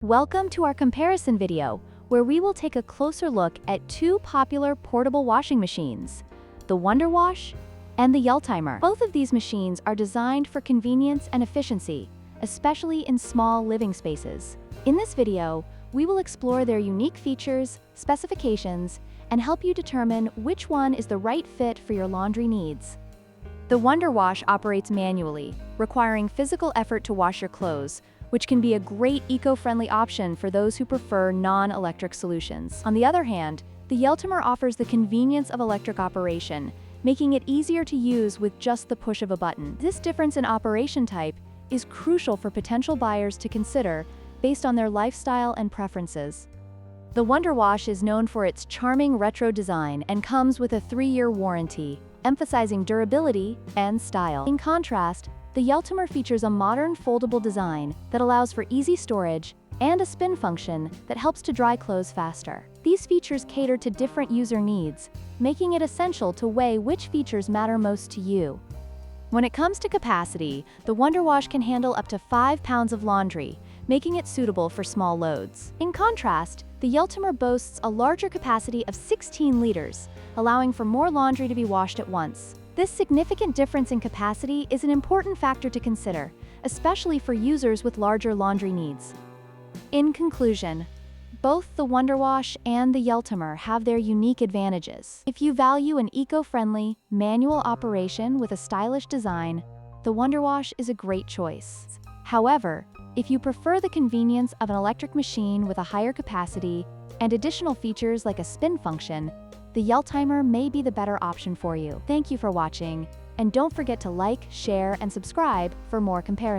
Welcome to our comparison video, where we will take a closer look at two popular portable washing machines, the WonderWash and the Yelltimer. Both of these machines are designed for convenience and efficiency, especially in small living spaces. In this video, we will explore their unique features, specifications, and help you determine which one is the right fit for your laundry needs. The WonderWash operates manually, requiring physical effort to wash your clothes, which can be a great eco-friendly option for those who prefer non-electric solutions. On the other hand, the Yelltimer offers the convenience of electric operation, making it easier to use with just the push of a button. This difference in operation type is crucial for potential buyers to consider based on their lifestyle and preferences. The WonderWash is known for its charming retro design and comes with a 3-year warranty, emphasizing durability and style. In contrast, the Yelltimer features a modern foldable design that allows for easy storage and a spin function that helps to dry clothes faster. These features cater to different user needs, making it essential to weigh which features matter most to you. When it comes to capacity, the WonderWash can handle up to 5 pounds of laundry, making it suitable for small loads. In contrast, the Yelltimer boasts a larger capacity of 16 liters, allowing for more laundry to be washed at once. This significant difference in capacity is an important factor to consider, especially for users with larger laundry needs. In conclusion, both the WonderWash and the Yelltimer have their unique advantages. If you value an eco-friendly, manual operation with a stylish design, the WonderWash is a great choice. However, if you prefer the convenience of an electric machine with a higher capacity and additional features like a spin function, the Yelltimer may be the better option for you. Thank you for watching, and don't forget to like, share, and subscribe for more comparisons.